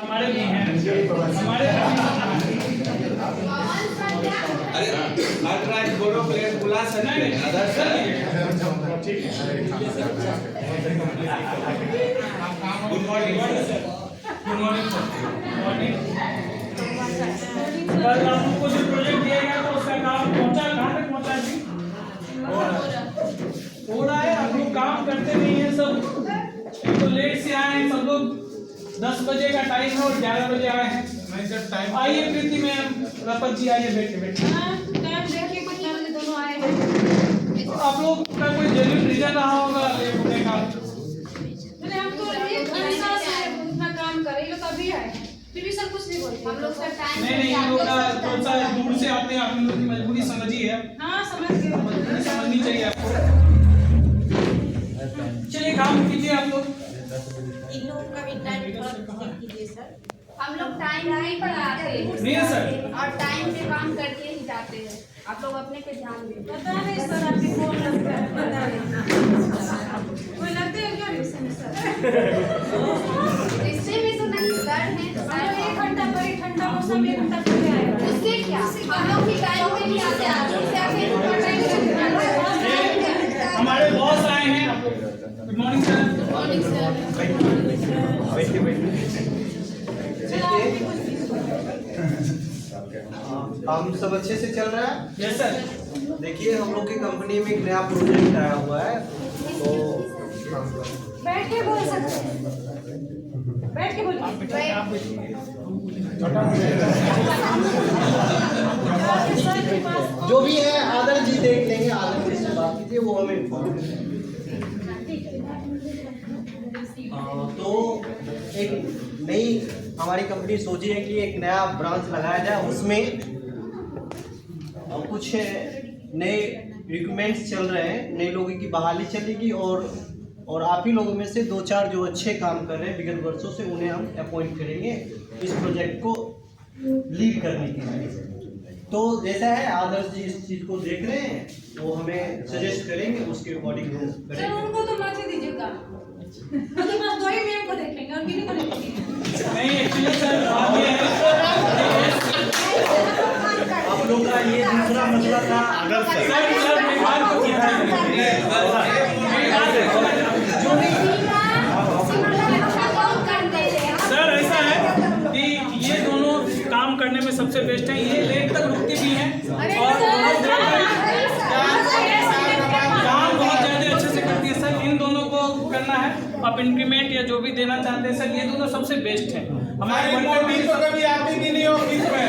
हमारे भी हैं, हमारे अल्ट्रा बोरो प्लेट बुला सकते हैं other sir. Good morning sir. Good morning sir. Morning. कल आपको जो प्रोजेक्ट दिया गया था उसका काम पहुंचा, कहाँ तक पहुंचा जी? हो रहा है। आप लोग काम करते नहीं है सब। एक तो लेट से आए हैं सब लोग, 10 बजे का टाइम है और 11 बजे आए हैं। नहीं सर टाइम आइए प्रीति मैम, रपत जी आइए, बैठिए बैठिए। दोनों आए हैं। तो आप लोग का कोई जेन्युइन रीजन रहा होगा लेट होने का? हम तो उतना काम कर रहे लोग अभी आए हैं, फिर भी सर कुछ नहीं बोलते। हम लोग सर टाइम नहीं, ये लोग थोड़ा सा दूर से आते हैं, आप लोग की मजबूरी समझिए। हाँ समझ गए। मजबूरी समझनी चाहिए आपको। चलिए काम कीजिए आप लोग। इन लोगों का भी टाइम थोड़ा चेक कीजिए सर। हम लोग टाइम नहीं बढ़ाते नहीं सर। और टाइम पे काम करके ही जाते हैं। आप लोग अपने पे ध्यान दें। पता नहीं सर आपके कौन लगता है, पता नहीं कोई लगते हैं क्या रिश्ते में सर? रिश्ते में तो नहीं सर है। हम लोग 1 घंटा पर 1 घंटा मौसम 1 घंटा पहले आए हैं। उससे क्या हम लोग भी टाइम पे ही आते हैं। उससे आके हमारे बॉस आए हैं। Good morning sir. Morning sir. हम सब अच्छे से चल रहा है। Yes sir. देखिए हम लोग की कंपनी में एक नया प्रोजेक्ट आया हुआ है, तो बैठ के बोल सकते हैं, बैठ के बोलिए। जो भी है आदर जी देख लेंगे, आदर जी से बात कीजिए, वो हमें inform करेंगे। तो एक नई हमारी कंपनी सोची है कि एक नया ब्रांच लगाया जाए, उसमें कुछ नए रिक्रूटमेंट्स चल रहे हैं, नए लोगों की बहाली चलेगी और आप ही लोगों में से 2-4 जो अच्छे काम कर रहे हैं विगत वर्षों से, उन्हें हम अपॉइंट करेंगे इस प्रोजेक्ट को लीड करने के लिए। तो जैसा है आदर्श जी इस चीज़ को देख रहे हैं, वो हमें सजेस्ट करेंगे, उसके अकॉर्डिंग हम सर करेंगे। उनको तो मत ही दीजिएगा, उनके पास 2 ही मैम को देखेंगे और किन्हीं को नहीं देखेंगे। नहीं एक्चुअली सर बात ये है, आप लोग का ये दूसरा मसला था आदर्श सर सर मेरी बात को सर ऐसा है कि ये दोनों काम करने में सबसे बेस्ट है। ये लेट तक रुकती भी हैं और काम बहुत ज़्यादा अच्छे से करती है सर। इन दोनों को करना है, आप इंक्रीमेंट या जो भी देना चाहते हैं सर, ये दोनों सबसे बेस्ट है। हमारे रिपोर्टिंग तो कभी आती भी नहीं ऑफिस में।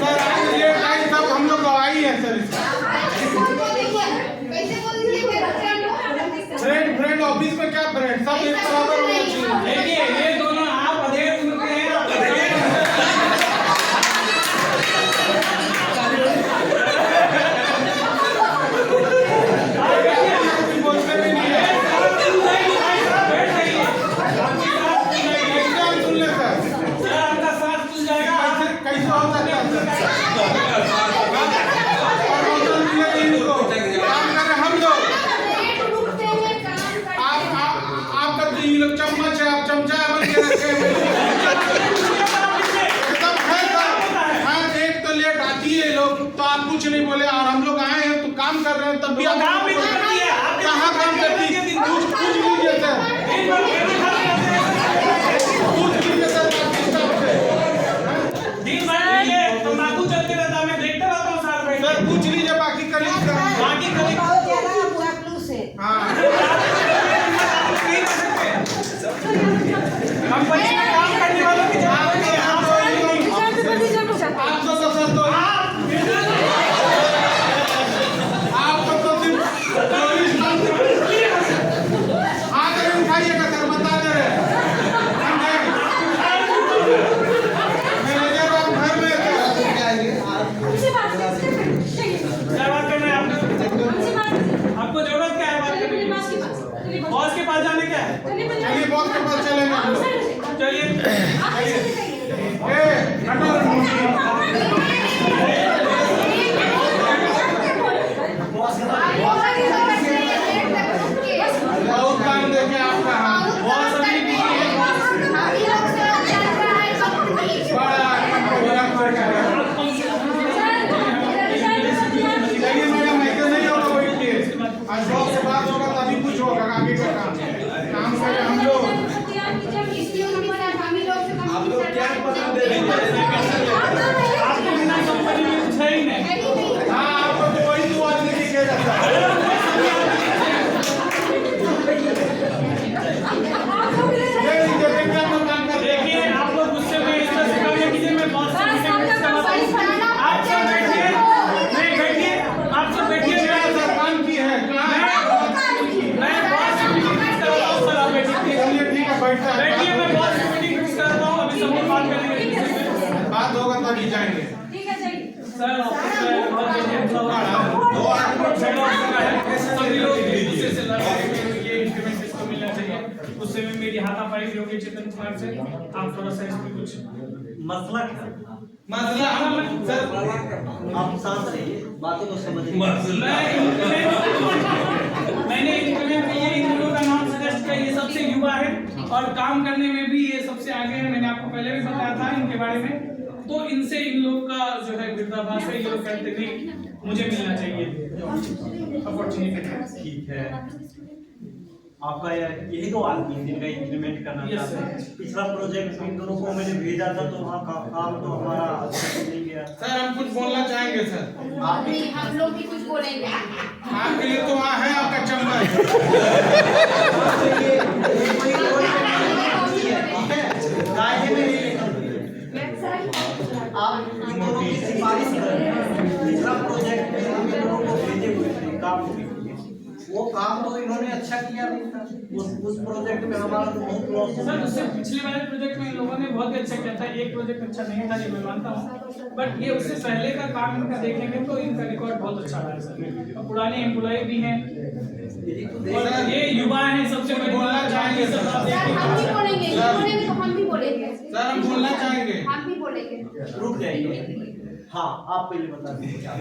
सर आज ये टाइम सब हम लोग गवाही है सर। फ्रेंड ऑफिस में क्या फ्रेंड, सब एक बराबर होना चाहिए। देखिए ये दोनों आप अधेड़ उम्र के हैं, बोलते भी नहीं है। सुन ले सर, सर आपका साथ खुल जाएगा। कैसे हो सकता है काम करें हम लोग। आपका तो ये लोग चम्मच है, आप चमचा बन के रखे हुए सब है सर। हाँ एक तो लेट आती है लोग, तो आप कुछ नहीं बोले, और हम लोग आए हैं तो काम कर रहे हैं, तब भी आप काम भी तो करती है, आप कहाँ काम करती है? कुछ लीजिए सर, कुछ लीजिए सर स्टाफ से। दिन भर ये तंबाकू चलते रहता है, मैं देखता रहता हूँ साथ में। सर पूछ लीजिए बाकी कलीग का। बाकी कभी हाँ कंपनी में काम करने वालों की जवाब है। आप तो सर तो आपको तो सिर्फ आगे उठाइएगा सर, बता दे रहे मैनेजर आप घर में क्या बात करना है आपको जरूरत क्या है बात करने की? बॉस के पास जाने क्या है? चलिए बॉस के पास चलेंगे। चलिए हटो। अभी जाएंगे। ठीक है जाइए। सर ऑफिस में बहुत जल्दी सभी लोग एक दूसरे से लड़ रहे हैं, ये इंक्रीमेंट इसको मिलना चाहिए। उससे में मेरी हाथापाई भी होगी चेतन कुमार से। आप थोड़ा सा इसमें कुछ मसला क्या? मसला सर आप शांत रहिए, बातों को समझिए। मैंने इंक्रीमेंट में ये इन लोगों का नाम सजेस्ट किया, ये सबसे युवा है और काम करने में भी ये सबसे आगे है। मैंने आपको पहले भी बताया था इनके बारे में। तो इनसे इन लोग का जो है विरोधाभास है, ये लोग कहते नहीं मुझे मिलना चाहिए अपॉर्चुनिटी। ठीक है, आपका यही तो आदमी है जिनका इंप्लीमेंट करना Yes, था। sir. पिछला प्रोजेक्ट इन दोनों को मैंने भेजा था तो वहाँ का काम तो हमारा अच्छा नहीं गया। सर हम कुछ बोलना चाहेंगे सर। अभी हम लोग भी कुछ बोलेंगे। आपके लिए तो वहाँ है आपका चंबल। कायदे में नहीं, आप इन दोनों की सिफारिश करें। पिछला प्रोजेक्ट में हम इन लोगों को भेजे हुए थे काम के लिए, वो काम तो इन्होंने अच्छा किया नहीं था। उस प्रोजेक्ट में हमारा तो बहुत लॉस सर उससे पिछले वाले प्रोजेक्ट में इन लोगों ने बहुत ही अच्छा किया था। एक प्रोजेक्ट अच्छा नहीं था, ये मैं मानता हूँ, बट ये उससे पहले का काम इनका देखेंगे तो इनका रिकॉर्ड बहुत अच्छा रहा है सर। और पुराने एम्प्लॉय भी हैं और ये युवा हैं, सबसे बड़ी बोलना बात चाहेंगे सब आप सर हम भी बोलेंगे, ये बोलेंगे तो हम भी बोलेंगे। सर हम बोलना चाहेंगे। हम भी बोलेंगे। रुक जाइए। हाँ, आप पहले बता दीजिए क्या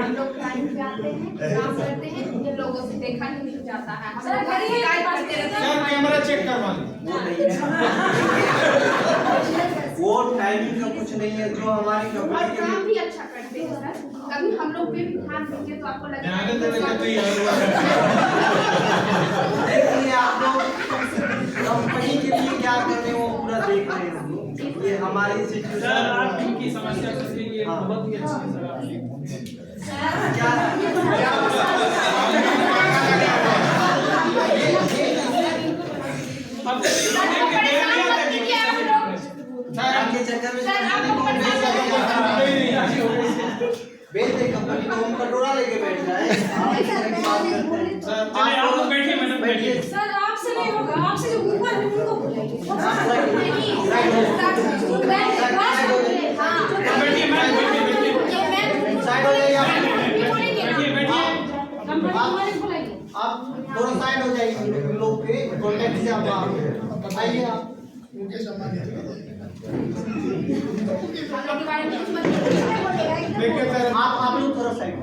हम लोग टाइम पे आते हैं, काम करते हैं, ये लोगों से देखा नहीं मिल जाता है। हम सर, लोग गाड़ी है, शिकायत करते रहते हैं। सर कैमरा चेक करवा लो। वो नहीं है, वो टाइमिंग का कुछ नहीं है जो हमारी और कंपनी के काम भी अच्छा करते हैं सर। कभी हम लोग पे भी ध्यान दीजिए तो आपको ध्यान देने लगेगा के तो यार देखिए, आप लोग कंपनी के लिए क्या कर रहे हो वो पूरा देख रहे हो। ये हमारी सर सिचुएशन आप इनकी समस्या सुन लीजिए, बहुत ही अच्छी है सर आपकी। अब आपके चक्कर में बेच दे कंपनी को, हम कटोरा लेके बैठ जाए। चलिए आप लोग बैठिए, मैडम बैठिए। सर आपसे नहीं होगा, आपसे जो ऊपर है उनको बुलाइए। बैठिए मैम, बैठिए साइड हो जाइए आप। बैठिए बैठिए। कंपनी वाले को बुलाइए। आप थोड़ा साइड हो जाइए इन लोग के कॉन्टेक्ट से। आप बताइए, आप देखिए सर आप लोग थोड़ा साइड।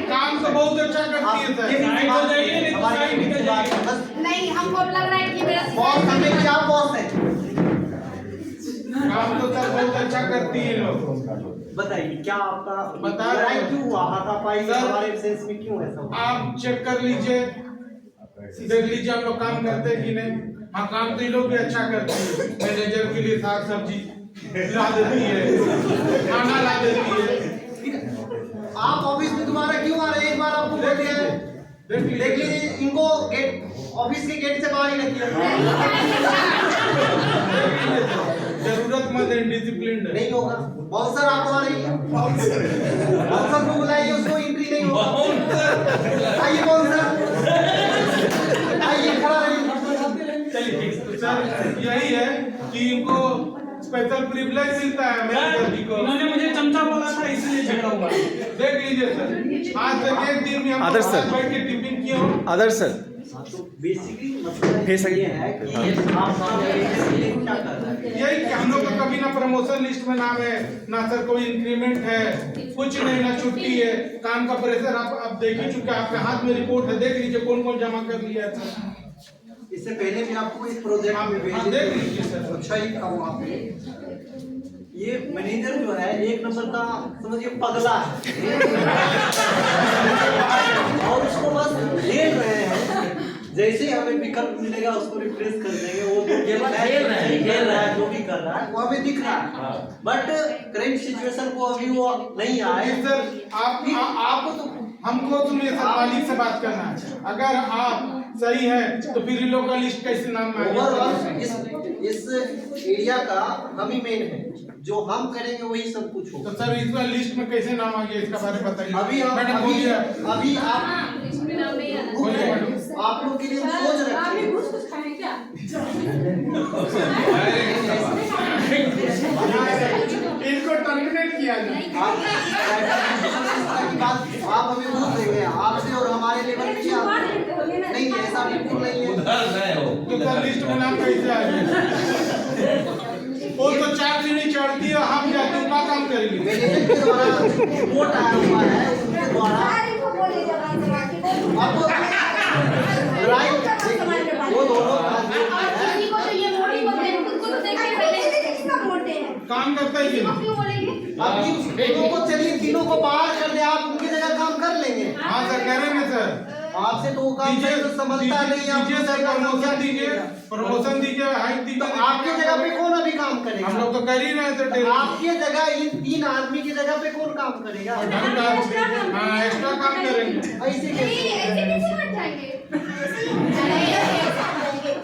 काम तो बहुत अच्छा करती है सर। साइड हो जाइए, नहीं तो साइड निकल जाइए। बस नहीं, हमको लग रहा है कि मेरा बॉस हमें कि आप बॉस हैं। काम तो सर बहुत अच्छा करती है लोग। बताइए क्या आपका बता रहे हैं। क्यों हुआ हाथापाई सर, हमारे सेंस में क्यों ऐसा हुआ? आप चेक कर लीजिए, देख लीजिए हम लोग काम करते हैं कि नहीं। हाँ काम तो ये लोग भी अच्छा करते हैं। मैनेजर के लिए साग सब्जी ला देती है, खाना ला देती है। आप ऑफिस में दोबारा क्यों आ रहे हैं? एक बार आपको बोल दिया है, देख लीजिए इनको गेट ऑफिस के गेट से बाहर ही रखिए। जरूरतमंद इंडिसिप्लिन्ड है। नहीं होगा बाउंसर, आप आ रही है बाउंसर को बुलाइए, उसको एंट्री नहीं होगा। आइए बाउंसर, आइए खड़ा रहिए। चलिए ठीक है। सर यही है कि इनको स्पेशल प्रिविलेज मिलता है मैनेजर जी को। इन्होंने मुझे चमचा बोला था इसलिए झगड़ा हुआ। देख लीजिए सर, आज तक एक दिन भी हम आदर्श सर। बैठ के टिफिन किए हो। आदर्श सर, तो बेसिकली मतलब फिर सही ये है कि आप क्या कर रहे हैं। यही कि हम लोग का कभी ना प्रमोशन लिस्ट में नाम है, ना सर कोई इंक्रीमेंट है, कुछ नहीं, ना छुट्टी है। काम का प्रेशर आप देख ही चुके हैं, आपके हाथ में रिपोर्ट है, देख लीजिए कौन कौन जमा कर लिया है सर। इससे पहले भी आपको इस प्रोजेक्ट में आप भेजे देख लीजिए सर। अच्छा ही था वो आपने। ये मैनेजर जो है एक नंबर का समझिए पगला है और उसको बस खेल रहे हैं। जैसे ही हमें विकल्प मिलेगा उसको रिप्लेस कर देंगे। वो जो खेल रहा है जो भी कर रहा है वो हमें दिख रहा है, बट करंट सिचुएशन को अभी वो नहीं आए। सर आप तो हमको तो मेरे सर मालिक से बात करना है। अगर आप सही है तो फिर इन लोग का लिस्ट कैसे नाम में ओवरऑल इस एरिया का हम ही मेन है, जो हम करेंगे वही सब कुछ होगा। तो सर इस बार लिस्ट में कैसे नाम आ गया इसका बारे में बताइए। अभी मैडम बोलिए। अभी आप नाम नहीं आना बोलिए चाहिए। मैडम। आप लोग के लिए हम सोच सर, आप रहे भी थे। घूस घूस खाएं क्या? इनको टर्मिनेट किया जाए। आप हमें घूस देंगे आपसे और हमारे लेवल पे क्या? बात करते हो, ये ना- नहीं ऐसा बिल्कुल नहीं है। तो सर लिस्ट में नाम कैसे आ गया? वो तो 4 सीढ़ी चढ़ती है, हम जाते हैं, क्या काम करेंगे? मैनेजर के द्वारा रिपोर्ट आया हुआ है उनके द्वारा आपको राइट वो दोनों किसी को तो ये मोटी बोलते हैं, खुद को तो देखिए पहले। काम करता है कि नहीं? क्यों बोलेंगे? अभी दोनों को चलिए तीनों को बाहर कर दे आप उनकी जगह काम कर लेंगे। हाँ सर करेंगे सर। आपसे तो वो काम दीजिए तो समझता नहीं आप दीजिए सर, प्रमोशन दीजिए, प्रमोशन दीजिए, हाइक तो दीजिए। आपकी जगह पे कौन अभी काम करेगा? हम लोग तो कर ही रहे हैं सर तो डेली। आपकी जगह इन 3 आदमी की जगह पे कौन काम करेगा? और ढंग का हाँ एक्स्ट्रा काम करेंगे। ऐसे नहीं, ऐसे कैसे? कैसे मत जाएंगे?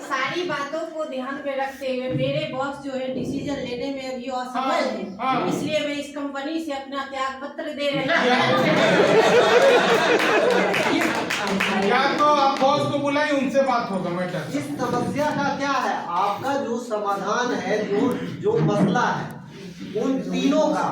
सारी बातों को ध्यान में रखते हुए मेरे बॉस जो है डिसीजन लेने में अभी असमर्थ हाँ। है, इसलिए मैं इस कंपनी से अपना त्याग पत्र दे रही या तो आप बॉस को बुलाइए, उनसे बात होगा मैटर। इस समस्या का क्या है? आपका जो समाधान है जो मसला है उन तीनों का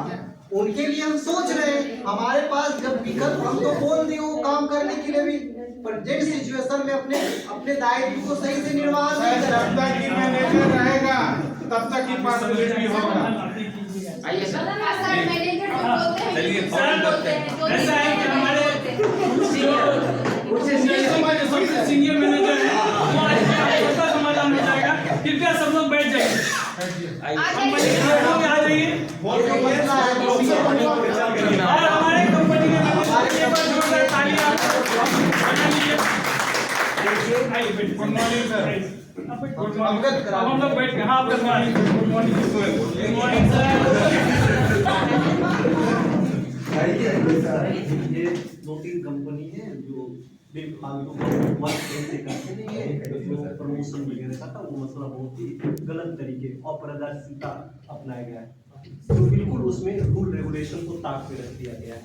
उनके लिए हम सोच रहे हैं। हमारे पास जब विकल्प हम तो बोल दिए वो काम करने के लिए भी प्रेजेंट सिचुएशन में अपने दायित्व को सही से निर्वाह नहीं कर जब तक ही मैनेजर रहेगा तब तक ही पॉसिबिलिटी होगा। आइए सर। सर, मैनेजर जो बोलते हैं, चलिए, जो फॉर्म बोलते हैं, जो ऐसा है कि हमारे बोलते हैं। सबसे सीनियर मैनेजर है, वो आज का समाधान हो जाएगा। कृपया सब लोग बैठ जाइए। कंपनी के लोगों में आ जाइए। ये जो मसला है जो और हमारे कंपनी के मैनेजर के पास जोरदार तालियां बजा लीजिए। आइए बैठिए। Good morning sir. अवगत करा अब हम लोग बैठ गए। हाँ good morning. Good morning sir. ये 2-3 कंपनी है जो बेफालतू वर्क ऐसे करते नहीं है जो प्रमोशन वगैरह का था वो मसला बहुत ही गलत तरीके अपारदर्शिता अपनाया गया है। तो बिल्कुल उसमें रूल रेगुलेशन को ताक पे रख दिया गया है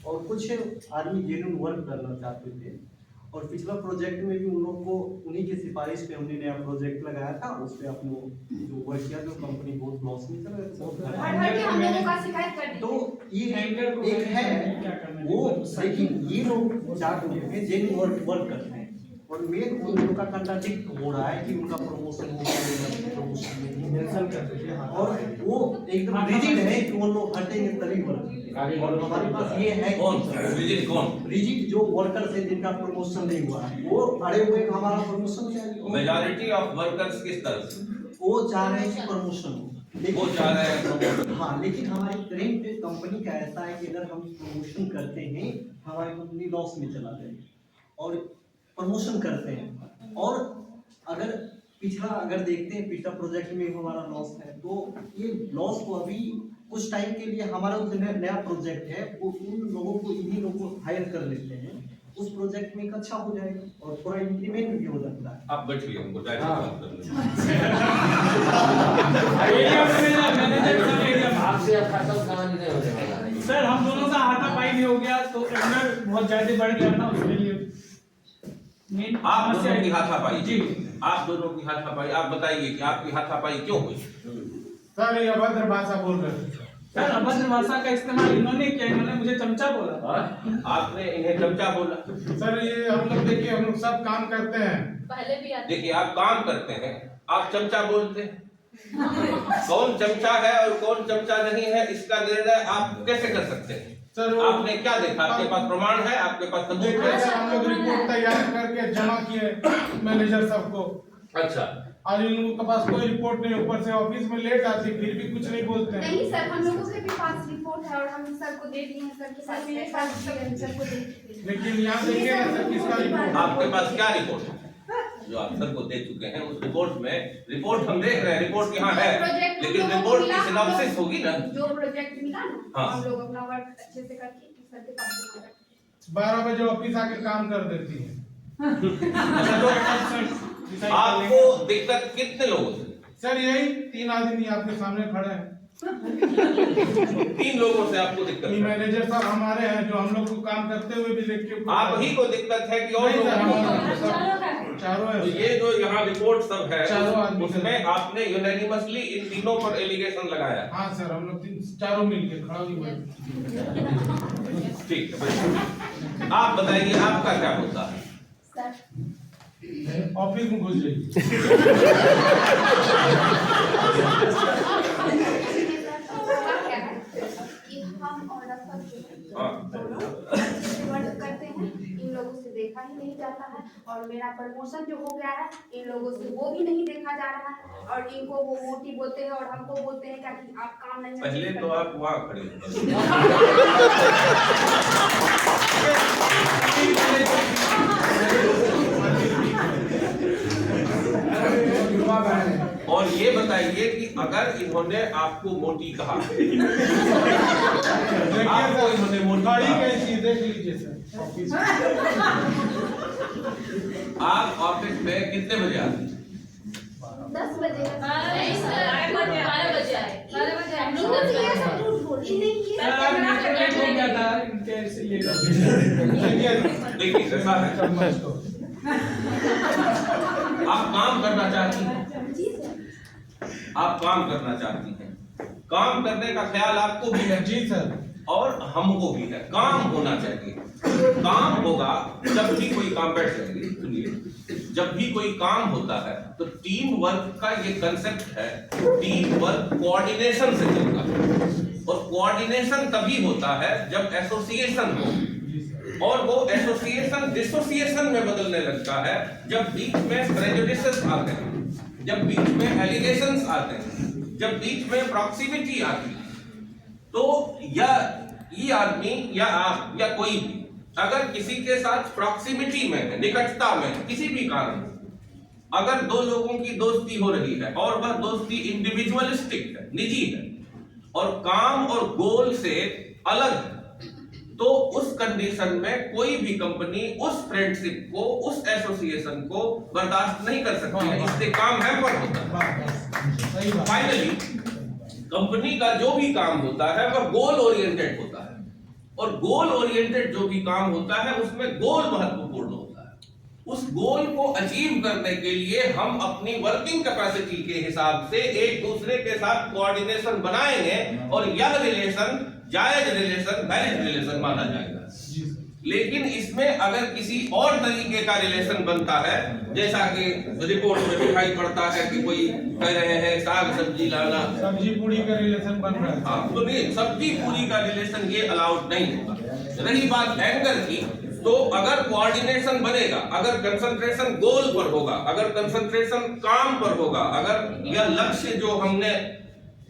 और कुछ आदमी जेन्युइन वर्क करना चाहते थे और पिछला प्रोजेक्ट में भी उन लोग को उन्हीं की सिफारिश पे हमने नया प्रोजेक्ट लगाया था। उस पे अपने जो वर्क किया जो कंपनी बहुत लॉस में चला गया, बहुत हट हट के हम लोगों का शिकायत कर दी। तो ये एक है वो, लेकिन ये लोग 4 लोग हैं जिन वर्क करते हैं और मेन उन लोगों का कंट्राडिक्ट हो रहा है कि उनका प्रमोशन हो गया, प्रमोशन नहीं और वो एकदम रिजिड है कि वो लोग हटेंगे तभी वर्क। और हमारे पास ये है कौन विजिट कौन? रिजिड जो वर्कर्स है जिनका प्रमोशन नहीं हुआ है वो अड़े हुए हैं हमारा प्रमोशन चाहिए। मेजॉरिटी ऑफ वर्कर्स किस तरह से? वो चाह रहे हैं कि प्रमोशन हो, वो चाह रहे हैं promotion। हाँ, लेकिन हमारी करंट कंपनी का ऐसा है कि अगर हम प्रमोशन करते हैं हमारी कंपनी लॉस में चला जाएगी और प्रमोशन करते हैं और अगर अगर देखते हैं पिछला प्रोजेक्ट में हमारा लॉस है तो ये लॉस को अभी कुछ टाइम के लिए हमारा जो नया प्रोजेक्ट है वो उन लोगों को इन्हीं लोगों को हायर कर लेते हैं उस प्रोजेक्ट में एक अच्छा हो जाएगा और थोड़ा इंक्रीमेंट भी हो जाता है। आप बैठिए, हमको डायरेक्ट हाँ। बात करनी आपसे अब खत्म कहानी नहीं होने वाला है। सर हम दोनों का हाथापाई भी हो गया तो अंदर बहुत ज्यादा बढ़ गया था उसके लिए मेन आप दोनों की हाथापाई जी आप दोनों की हाथापाई आप बताइए कि आपकी हाथापाई क्यों हुई? सर ये अभद्र भाषा बोल रहे थे। सर अभद्र भाषा का इस्तेमाल इन्होंने किया, इन्होंने मुझे चमचा बोला। आपने इन्हें चमचा बोला। सर ये हम लोग देखिए हम लोग सब काम करते हैं। पहले भी आते देखिए आप काम करते हैं, आप चमचा बोलते हैं। कौन चमचा है और कौन चमचा नहीं है इसका निर्णय आप कैसे कर सकते हैं? सर आपने क्या देखा? आपके पास प्रमाण है? आपके पास सबूत देखिए है? सर हम लोग रिपोर्ट तैयार करके जमा किए मैनेजर सबको अच्छा, और इन लोगों के पास कोई रिपोर्ट नहीं, ऊपर से ऑफिस में लेट आती फिर भी कुछ नहीं बोलते हैं। नहीं सर, हम लोगों के भी पास रिपोर्ट है और हम सर को दे दिए हैं। सर के साथ मेरे साथ सर को दे दिए। लेकिन यहाँ देखिए ना सर किसका रिपोर्ट। आपके पास क्या रिपोर्ट है जो आप सबको दे चुके हैं? उस रिपोर्ट में रिपोर्ट हम देख रहे हैं, रिपोर्ट यहाँ है, लेकिन रिपोर्ट की सिनॉप्सिस होगी ना। जो प्रोजेक्ट मिला ना हाँ। हम लोग अपना वर्क अच्छे से करके सर के पास जमा करते 12 बजे ऑफिस आके काम कर देती है। आपको दिक्कत कितने लोगों से? सर यही 3 आदमी आपके सामने खड़े हैं। 3 लोगों से आपको दिक्कत ये है। मैनेजर साहब हमारे हैं जो हम लोग को काम करते हुए भी देख के आप ही को दिक्कत है कि और नहीं सर, लोगों को? हमारे चारों का है। चारों तो है ये जो यहाँ रिपोर्ट सब है चारों आदमी उसमें आपने यूनानिमसली इन तीनों पर एलिगेशन लगाया। हाँ सर, हम लोग चारों मिलके खड़ा नहीं हुए। ठीक है बिल्कुल। आप बताइए आपका क्या होता है? ऑफिस में घुस जाइए। क्या है कि हम और अफसर जो है, हाँ। वर्क करते हैं, इन लोगों से देखा ही नहीं जाता है, और मेरा प्रमोशन जो हो गया है इन लोगों से वो भी नहीं देखा जा रहा है, और इनको वो मोटी बोलते हैं और हमको बोलते हैं क्या कि आप काम नहीं अच्छे से पहले तो करते। आप वहाँ खड़े हो। और ये बताइए कि अगर इन्होंने आपको मोटी कहा, आपको इन्होंने मोटी गाड़ी कहा, कैसी देख लीजिए सर ऑफिस में। आप ऑफिस में कितने बजे आते हैं? 10 बजे नहीं सर, 12 बजे आए। 12 बजे हम लोग 10 बजे आए। झूठ बोली नहीं ये सर आज मेट्रो लेट हो गया था इनके इसलिए। देखिए ऐसा है, आप काम करना चाहती हैं, आप काम करना चाहती हैं, काम करने का ख्याल आपको भी है जी सर, और हमको भी है। काम होना चाहिए। काम होगा जब भी कोई काम, बैठ जाएंगे सुनिए, जब भी कोई काम होता है तो टीम वर्क का ये कंसेप्ट है। टीम वर्क कोऑर्डिनेशन से चलता है, और कोऑर्डिनेशन तभी होता है जब एसोसिएशन हो, और वो एसोसिएशन डिसोसिएशन में बदलने लगता है जब बीच में प्रेजुडिसेस आते हैं, जब बीच में एलिगेशंस आते हैं, जब बीच में प्रॉक्सिमिटी आती है। तो या ये आदमी या आप या कोई भी अगर किसी के साथ प्रॉक्सिमिटी में है, निकटता में है, किसी भी कारण से, अगर दो लोगों की दोस्ती हो रही है और वह दोस्ती इंडिविजुअलिस्टिक है, निजी है, और काम और गोल से अलग है, तो उस कंडीशन में कोई भी कंपनी उस फ्रेंडशिप को, उस एसोसिएशन को बर्दाश्त नहीं कर सकती है। इससे काम हैम्पर होता है। सही बात। फाइनली कंपनी का जो भी काम होता है वह गोल ओरिएंटेड होता है, और गोल ओरिएंटेड जो भी काम होता है उसमें गोल महत्वपूर्ण होता है। उस गोल को अचीव करने के लिए हम अपनी वर्किंग कैपेसिटी के हिसाब से एक दूसरे के साथ कोऑर्डिनेशन बनाएंगे, और यह रिलेशन जायज रिलेशन, वैलिड रिलेशन माना जाएगा। लेकिन इसमें अगर किसी और तरीके का रिलेशन बनता है, जैसा कि रिपोर्ट में दिखाई पड़ता है कि कोई कह रहे हैं साग सब्जी लाना, सब्जी पूरी का रिलेशन बन रहा है। हाँ, तो नहीं, सब्जी पूरी का रिलेशन ये अलाउड नहीं होगा। रही बात एंगर की, तो अगर कोऑर्डिनेशन बनेगा, अगर कंसंट्रेशन गोल पर होगा, अगर कंसंट्रेशन काम पर होगा, अगर यह लक्ष्य जो हमने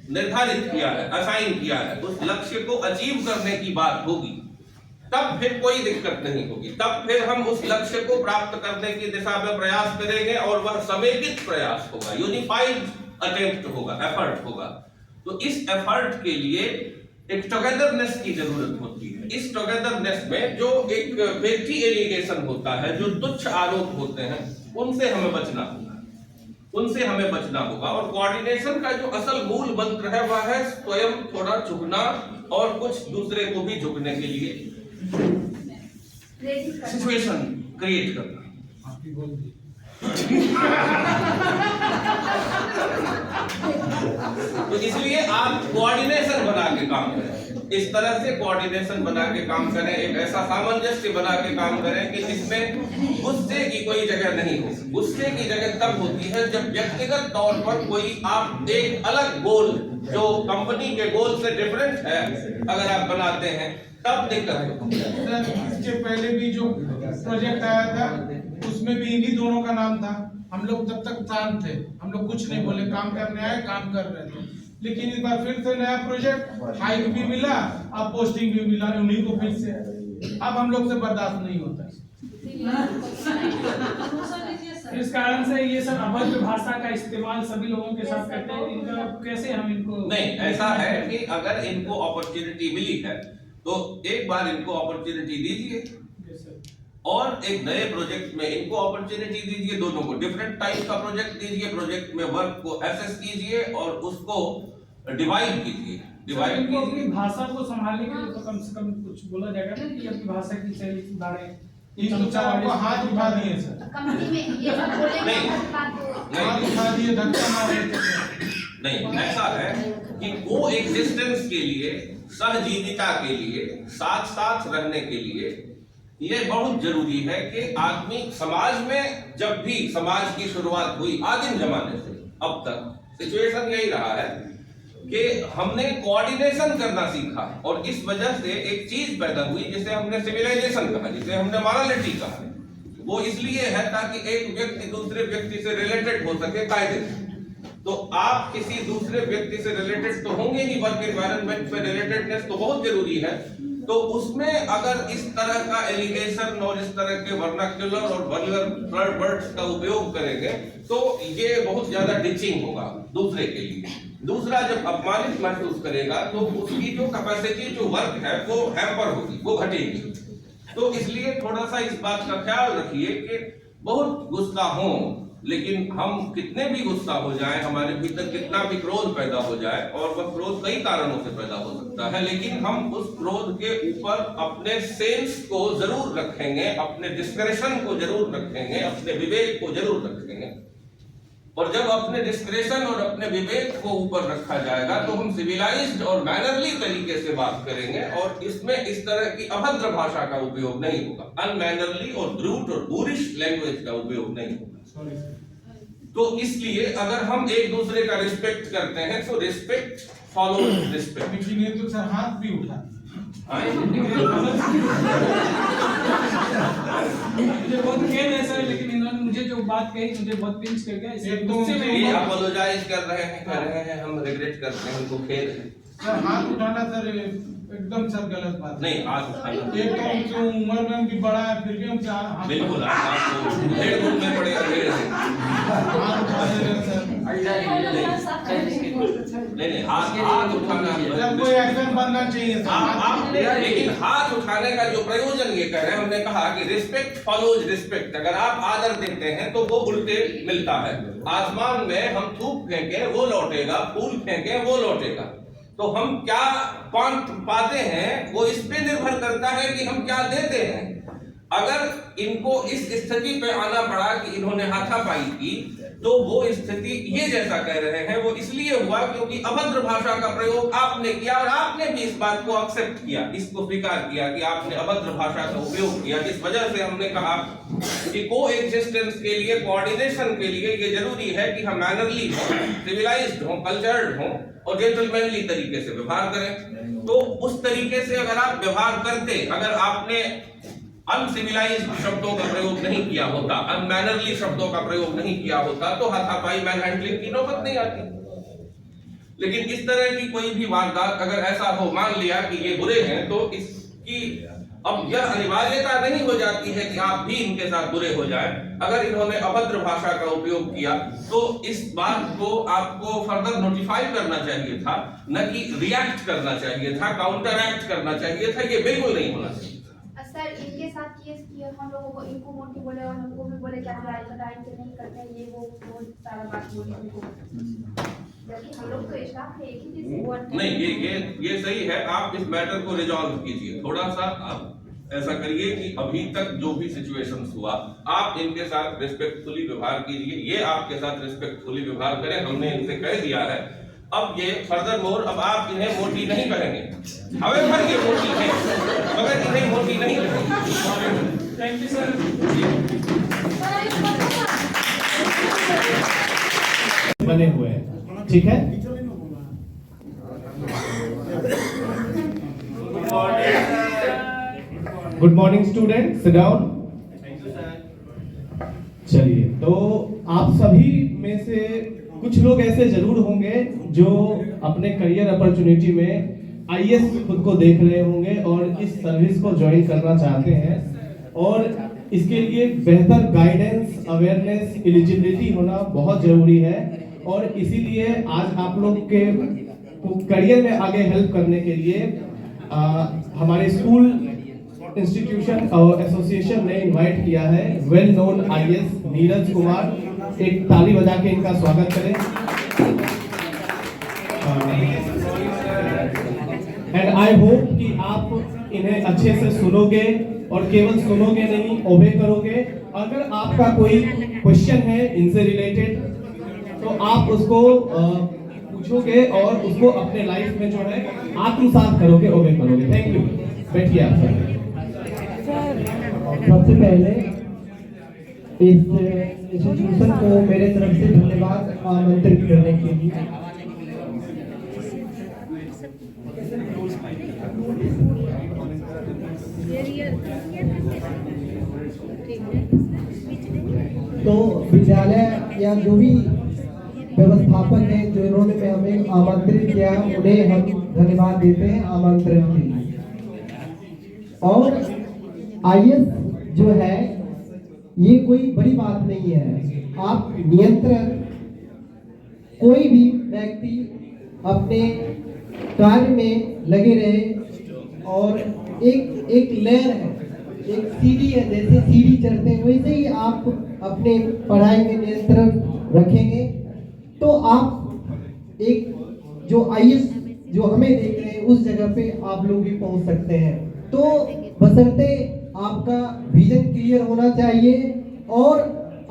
निर्धारित किया है, असाइन किया है, उस लक्ष्य को अचीव करने की बात होगी, तब फिर कोई दिक्कत नहीं होगी। तब फिर हम उस लक्ष्य को प्राप्त करने की दिशा में प्रयास करेंगे, और वह समेकित प्रयास होगा, यूनिफाइड अटेम्प्ट होगा, एफर्ट होगा। तो इस एफर्ट के लिए एक टुगेदरनेस की जरूरत होती है। इस टुगेदरनेस में जो एक वेटी एलिगेशन होता है, जो तुच्छ आरोप होते हैं, उनसे हमें बचना होगा, उनसे हमें बचना होगा। और कोऑर्डिनेशन का जो असल मूल मंत्र है वह है स्वयं थोड़ा झुकना, और कुछ दूसरे को भी झुकने के लिए सिचुएशन क्रिएट करना। आपकी बोल दी। तो इसलिए आप कोऑर्डिनेशन बना के काम करें, इस तरह से कोऑर्डिनेशन बना के काम करें, एक ऐसा सामंजस्य बना के काम करें कि जिसमें गुस्से की कोई जगह नहीं हो। गुस्से की जगह तब होती है जब व्यक्तिगत तौर पर कोई आप एक अलग गोल जो कंपनी के गोल से डिफरेंट है अगर आप बनाते हैं, तब दिक्कत होती है। सर, इसके पहले भी जो प्रोजेक्ट आया था उसमें भी इन्हीं दोनों का नाम था। हम लोग तब तक शांत थे, हम लोग कुछ नहीं बोले, काम करने आए, काम कर रहे थे। लेकिन इस बार फिर से नया प्रोजेक्ट, हाइक भी मिला, अब पोस्टिंग भी मिला उन्हीं को फिर से। अब हम लोग से बर्दाश्त नहीं होता। इस कारण से ये सब अभद्र भाषा का इस्तेमाल सभी लोगों के साथ करते हैं। इनका कैसे हम इनको, नहीं, ऐसा है कि अगर इनको अपॉर्चुनिटी मिली है तो एक बार इनको अपॉर्चुनिटी दीजिए, और एक नए प्रोजेक्ट में इनको अपॉर्चुनिटी दीजिए। दोनों को डिफरेंट टाइप का प्रोजेक्ट दीजिए, प्रोजेक्ट में वर्क को एसेस कीजिए, और उसको डिवाइड कीजिए, डिवाइड इनको अपनी कीजिए। भाषा को संभालने के लिए तो कम से कम कुछ बोला जाएगा ना कि अपनी भाषा की शैली सुधारें। ये तो सर आपको हाथ उठा दिए सर, कंपनी में ये सब बोलेंगे नहीं। हर बात तो हाथ उठा दिए, धक्का मारे। नहीं, ऐसा है कि को एग्जिस्टेंस के लिए, सहजीविता के लिए, साथ साथ रहने के लिए ये बहुत जरूरी है कि आदमी समाज में, जब भी समाज की शुरुआत हुई आदिम जमाने से अब तक सिचुएशन यही रहा है कि हमने कोऑर्डिनेशन करना सीखा, और इस वजह से एक चीज पैदा हुई जिसे हमने सिविलाइजेशन कहा, जिसे हमने मॉरलिटी कहा। वो इसलिए है ताकि एक व्यक्ति दूसरे व्यक्ति से रिलेटेड हो सके कायदे से। तो आप किसी दूसरे व्यक्ति से रिलेटेड तो होंगे ही, वर्क एनवायरनमेंट में रिलेटेडनेस तो बहुत जरूरी है। तो उसमें अगर इस तरह का एलिगेशन और इस तरह के वर्नाक्युलर और वल्गर वर्ड्स का उपयोग करेंगे तो ये बहुत ज्यादा डिचिंग होगा दूसरे के लिए। दूसरा जब अपमानित महसूस करेगा तो उसकी जो कैपेसिटी, जो वर्क है वो हैम्पर होगी, वो घटेगी। तो इसलिए थोड़ा सा इस बात का ख्याल रखिए कि बहुत गुस्सा हो, लेकिन हम कितने भी गुस्सा हो जाएं, हमारे भीतर कितना भी क्रोध पैदा हो जाए, और वह क्रोध कई कारणों से पैदा हो सकता है, लेकिन हम उस क्रोध के ऊपर अपने सेंस को जरूर रखेंगे, अपने डिस्क्रेशन को जरूर रखेंगे, अपने विवेक को जरूर रखेंगे। और जब अपने डिस्क्रेशन और अपने विवेक को ऊपर रखा जाएगा तो हम सिविलाइज्ड और मैनरली तरीके से बात करेंगे, और इसमें इस तरह की अभद्र भाषा का उपयोग नहीं होगा, अनमैनरली और ब्रूट और बुरिश लैंग्वेज का उपयोग नहीं होगा। तो इसलिए अगर हम एक दूसरे का रिस्पेक्ट करते हैं तो रिस्पेक्ट फॉलोज रिस्पेक्ट। लेकिन ये तो सर हाथ भी उठा दिए। मुझे बहुत खेद है सर, लेकिन इन्होंने मुझे जो बात कही मुझे बहुत पिंच कर गया, इसलिए एक तो गुस्से में ये अपोलोजाइज कर रहे हैं, हम रिग्रेट करते हैं, हमको खेद है। सर हाथ उठाना सर एकदम सर गलत बात है। नहीं, हाथ उठाना एक तो उनकी उम्र में भी बड़ा है, फिर भी हम हाथ बिल्कुल, आपको डेढ़ फुट में पड़ेगा, हाथ उठा दे रहे हैं सर। नहीं, हाथ उठाना सर कोई एक्शन बनना चाहिए सर। आपने, लेकिन हाथ उठाने का जो प्रयोजन ये कह रहे हैं, हमने कहा कि रिस्पेक्ट फॉलोज रिस्पेक्ट। अगर आप आदर देते हैं तो वो उल्टे मिलता है। आसमान में हम थूक फेंके वो लौटेगा, फूल फेंके वो लौटेगा। तो हम क्या पाते हैं वो इस पे निर्भर करता है कि हम क्या देते हैं। अगर इनको इस स्थिति पे आना पड़ा कि इन्होंने हाथापाई की, तो वो स्थिति ये जैसा कह रहे हैं वो इसलिए हुआ क्योंकि अभद्र भाषा का प्रयोग आपने किया, और आपने भी इस बात को एक्सेप्ट किया, इसको स्वीकार किया कि आपने अभद्र भाषा का उपयोग किया। इस वजह से हमने कहा कि को एग्जिस्टेंस के लिए, कोऑर्डिनेशन के लिए ये जरूरी है कि हम मैनरली हो, सिविलाइज्ड हो, कल्चर्ड हो और जेंटलमैनली तरीके से व्यवहार करें। तो उस तरीके से अगर आप व्यवहार करते, अगर आपने अनसिविलाइज्ड शब्दों का प्रयोग नहीं किया होता, अनमैनरली शब्दों का प्रयोग नहीं किया होता, तो हाथापाई मैन हैंडलिंग की नौबत नहीं आती। लेकिन इस तरह की कोई भी वारदात अगर ऐसा हो, मान लिया कि ये बुरे हैं, तो इसकी अब यह अनिवार्यता नहीं हो जाती है कि आप भी इनके साथ बुरे हो जाएं। अगर इन्होंने अभद्र भाषा का उपयोग किया तो इस बात को आपको फर्दर नोटिफाई करना चाहिए था, न कि रिएक्ट करना चाहिए था, काउंटर एक्ट करना चाहिए था। ये बिल्कुल नहीं होना चाहिए। सर इनके साथ केस किया, हम लोगों को, इनको मोटी बोले और हमको भी बोले कि आप टाइम से नहीं करते हैं, ये वो बहुत सारा बात बोली हमको, जबकि हम लोग तो स्टाफ है एक ही चीज से। नहीं, ये सही है। आप इस मैटर को रिजॉल्व कीजिए, थोड़ा सा आप ऐसा करिए कि अभी तक जो भी सिचुएशंस हुआ, आप इनके साथ रिस्पेक्टफुली व्यवहार कीजिए, ये आपके साथ रिस्पेक्टफुली व्यवहार करें। हमने इनसे कह दिया है, अब ये फर्दर मोर, अब आप इन्हें मोटी नहीं कहेंगे। हवेवर ये मोटी है, मगर इन्हें मोटी नहीं कहेंगे। Thank you sir. बने हुए हैं, ठीक है। Good morning student, sit down. चलिए, तो आप सभी में से कुछ लोग ऐसे जरूर होंगे जो अपने करियर अपॉर्चुनिटी में आईएएस खुद को देख रहे होंगे और इस सर्विस को ज्वाइन करना चाहते हैं, और इसके लिए बेहतर गाइडेंस, अवेयरनेस, एलिजिबिलिटी होना बहुत जरूरी है। और इसीलिए आज आप लोग के करियर में आगे हेल्प करने के लिए हमारे स्कूल, इंस्टीट्यूशन और एसोसिएशन ने इनवाइट किया है well known IAS Neeraj Kumar. एक ताली बजा के इनका स्वागत करें। एंड आई होप कि आप इन्हें अच्छे से सुनोगे और केवल सुनोगे नहीं, ओबे करोगे। अगर आपका कोई क्वेश्चन है इनसे रिलेटेड तो आप उसको पूछोगे और उसको अपने लाइफ में जो है आत्मसात करोगे, ओबे करोगे। Thank you. बैठिए आप सब। सबसे पहले इस इंस्टीट्यूशन को मेरे तरफ से धन्यवाद आमंत्रित करने के लिए। तो विद्यालय या जो भी व्यवस्थापक है जो इन्होंने हमें आमंत्रित किया, उन्हें हम धन्यवाद देते हैं आमंत्रण के लिए। और आईएएस जो है ये कोई बड़ी बात नहीं है। आप नियंत्रण, कोई भी व्यक्ति अपने कार्य में लगे रहे और एक लेयर है, एक सीढ़ी है, जैसे सीढ़ी चढ़ते हैं वैसे ही आप अपने पढ़ाई में नियंत्रण रखेंगे तो आप एक जो आईएएस जो हमें देख रहे हैं उस जगह पे आप लोग भी पहुंच सकते हैं। तो बशर्ते आपका विजन क्लियर होना चाहिए और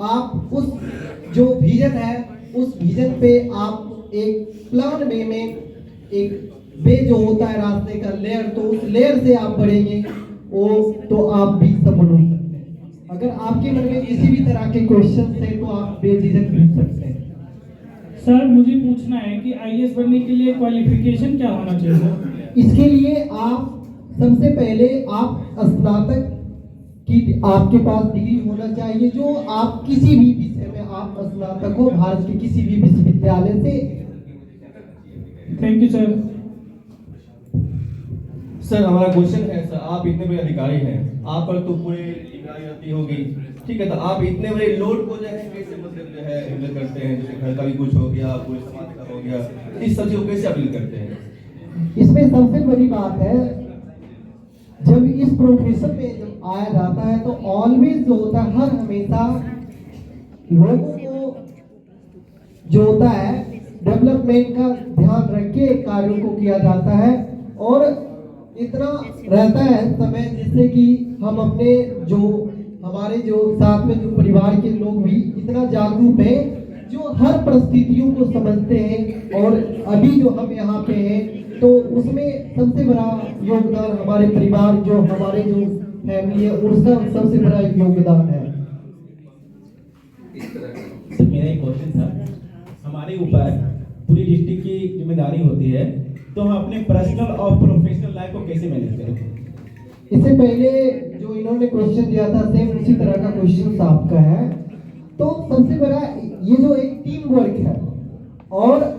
आप उस जो विजन है उस विजन पे आप एक प्लान वे में एक वे जो होता है रास्ते का लेयर, तो उस लेयर से आप बढ़ेंगे वो तो आप भी सफल हो सकते हैं। अगर आपके मन में किसी भी तरह के क्वेश्चन है तो आप बेझिझक पूछ सकते हैं। सर मुझे पूछना है कि आईएएस बनने के लिए क्वालिफिकेशन क्या होना चाहिए? इसके लिए आप सबसे पहले आप स्नातक की आपके पास डिग्री होना चाहिए, जो आप किसी भी विषय में आप स्नातक हो भारत के किसी भी विश्वविद्यालय से। Thank you sir. सर हमारा क्वेश्चन है, सर आप इतने बड़े अधिकारी हैं, आप पर तो पूरे जिम्मेदारी रहती होगी, ठीक है, तो आप इतने बड़े लोड को जो है कैसे मतलब जो है हैंडल करते हैं? जैसे घर का भी कुछ हो गया, पूरे समाज का हो गया, इस सब चीजों को कैसे अपील करते हैं? इसमें सबसे बड़ी बात है जब इस प्रोफेशन में जब आया जाता है तो ऑलवेज जो होता है हर हमेशा लोगों को जो होता है डेवलपमेंट का ध्यान रख के कार्यों को किया जाता है और इतना रहता है समय जिससे कि हम अपने जो हमारे जो साथ में जो परिवार के लोग भी इतना जागरूक हैं जो हर परिस्थितियों को समझते हैं। और अभी जो हम यहाँ पे हैं तो उसमें सबसे बड़ा योगदान हमारे परिवार जो हमारे जो फैमिली है उसका सबसे बड़ा योगदान है। मेरा एक क्वेश्चन था, हमारे ऊपर पूरी डिस्ट्रिक्ट की जिम्मेदारी होती है तो हम अपने पर्सनल और प्रोफेशनल लाइफ को कैसे मैनेज करें? इससे पहले जो इन्होंने क्वेश्चन दिया था सेम उसी तरह का क्वेश्चन आपका है। तो सबसे बड़ा ये जो एक टीम वर्क है और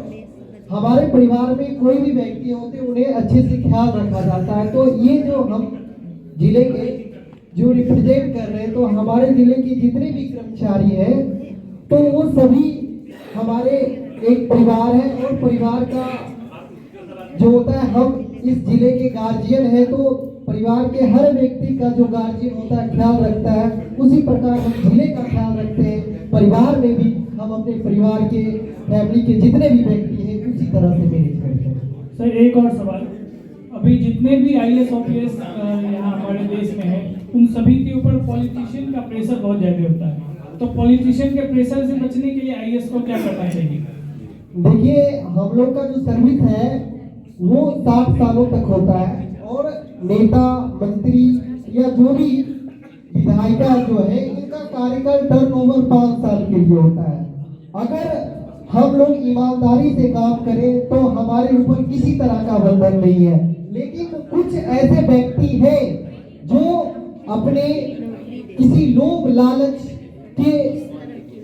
हमारे परिवार में कोई भी व्यक्ति होते हैं उन्हें अच्छे से ख्याल रखा जाता है। तो ये जो हम जिले के जो रिप्रेजेंट कर रहे हैं तो हमारे जिले के जितने भी कर्मचारी हैं तो वो सभी हमारे एक परिवार है और परिवार का जो होता है हम इस जिले के गार्जियन है तो परिवार के हर व्यक्ति का जो गार्जियन होता है ख्याल रखता है, उसी प्रकार हम जिले का ख्याल रखते हैं। परिवार में भी हम अपने परिवार के फैमिली के जितने भी व्यक्ति हैं उसी तरह से मैनेज करते हैं। सर एक और सवाल, अभी जितने भी आईएएस ऑफिसर्स यहाँ हमारे देश में हैं उन सभी के ऊपर पॉलिटिशियन का प्रेशर बहुत ज्यादा होता है, तो पॉलिटिशियन के प्रेशर से बचने के लिए आईएएस को क्या करना चाहिए? देखिए हम लोग का जो सर्विस है वो 60 सालों तक होता है और नेता मंत्री या जो भी विधायिका जो है इनका कार्यकाल टर्नओवर 5 साल के लिए होता है। अगर हम लोग ईमानदारी से काम करें तो हमारे ऊपर किसी तरह का बंधन नहीं है, लेकिन कुछ ऐसे व्यक्ति हैं जो अपने किसी लोभ लालच के,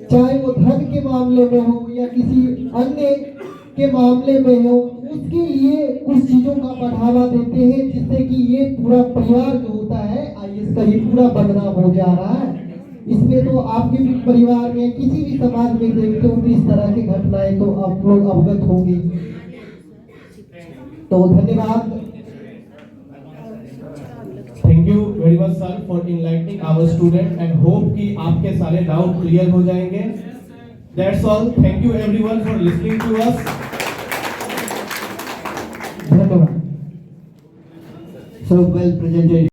चाहे वो धन के मामले में हो या किसी अन्य के मामले में हो, उसके लिए कुछ चीजों का बढ़ावा देते हैं जिससे कि ये पूरा परिवार जो होता है आईएएस का ये पूरा बदनाम हो जा रहा है। इसमें तो आपके भी परिवार में किसी भी समाज में देखते हो इस तरह की घटनाएं तो आप लोग अवगत होंगे। तो धन्यवाद। Thank you very much sir for enlightening our student and hope कि आपके सारे डाउट क्लियर हो जाएंगे। That's all. Thank you everyone for listening to us. धन्यवाद। So well presented.